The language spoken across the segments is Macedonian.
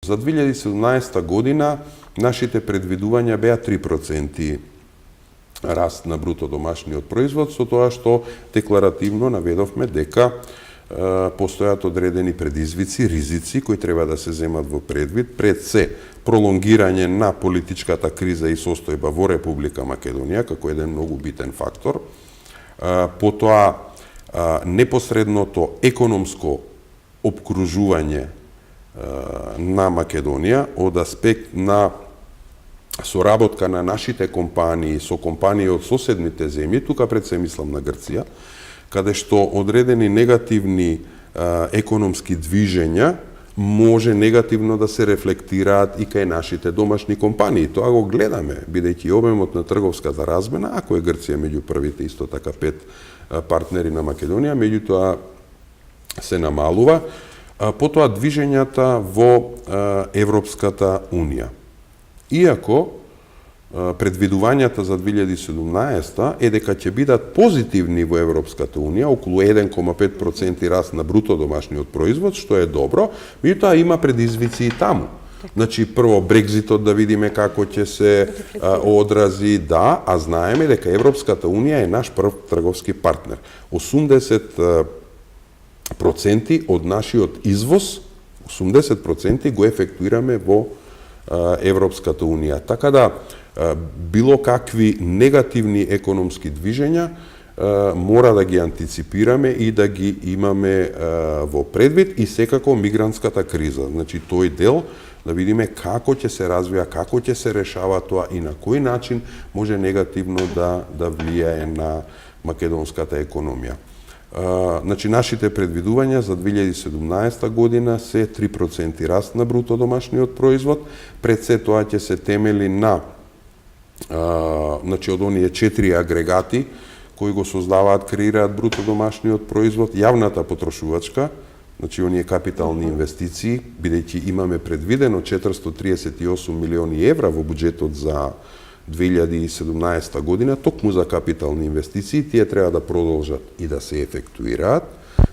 За 2017 година нашите предвидувања беа 3% раст на бруто домашниот производ, со тоа што декларативно наведовме дека постојат одредени предизвици, ризици кои треба да се земат во предвид, пред се пролонгирање на политичката криза и состојба во Република Македонија како еден многу битен фактор, потоа непосредното економско обкружување на Македонија од аспект на соработка на нашите компании со компании од соседните земји, тука пред се мислам на Грција, каде што одредени негативни економски движења може негативно да се рефлектираат и кај нашите домашни компании. Тоа го гледаме, бидејќи обемот на трговската размена, ако е Грција меѓу првите, исто така 5 партнери на Македонија, меѓутоа се намалува, потоа движењата во Европската Унија. Иако предвидувањата за 2017 е дека ќе бидат позитивни во Европската Унија, околу 1,5% раст на бруто домашниот производ, што е добро, меѓутоа има предизвици и таму. Значи, прво Брекзитот да видиме како ќе се одрази, да, а знаеме дека Европската Унија е наш прв трговски партнер. 80% од нашиот извоз, 80% го ефектуираме во Европската Унија. Така да, било какви негативни економски движења мора да ги антиципираме и да ги имаме во предвид, и секако мигрантската криза. Значи, тој дел да видиме како ќе се развија, како ќе се решава тоа и на кој начин може негативно да влијае на македонската економија. Значи, нашите предвидувања за 2017 година се 3% раст на бруто домашниот производ. Пред се тоа ќе се темели на значи, од оние 4 агрегати кои го создаваат, креираат бруто домашниот производ, јавната потрошувачка, значи оние капитални инвестиции, бидејќи имаме предвидено 438 милиони евра во буџетот за 2017 година, токму за капитални инвестиции, тие треба да продолжат и да се ефектуираат,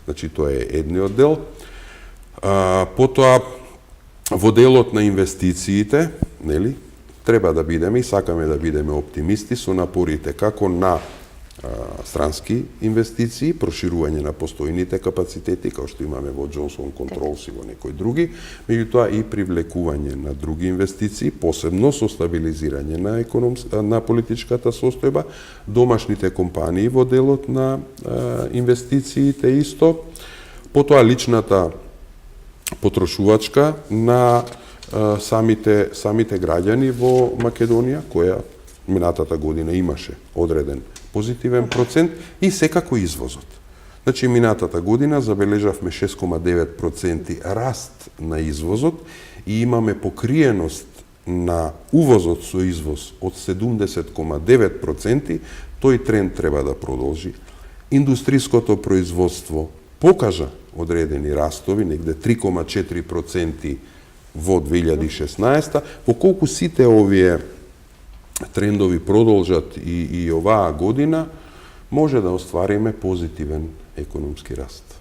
значи тоа е едниот дел. Потоа, во делот на инвестициите, нели, треба да бидеме и сакаме да бидеме оптимисти со напорите како на странски инвестиции, проширување на постојните капацитети, како што имаме во Johnson Controls и во некои други, меѓутоа и привлекување на други инвестиции, посебно со стабилизирање на политичката состојба, домашните компании во делот на инвестициите исто, потоа личната потрошувачка на самите граѓани во Македонија, која минатата година имаше одреден позитивен процент, и секако извозот. Значи, минатата година забележавме 6,9% раст на извозот и имаме покриеност на увозот со извоз од 70,9%, тој тренд треба да продолжи. Индустриското производство покажа одредени растови, негде 3,4% во 2016, во колку сите овие трендови продолжат и оваа година, може да оствариме позитивен економски раст.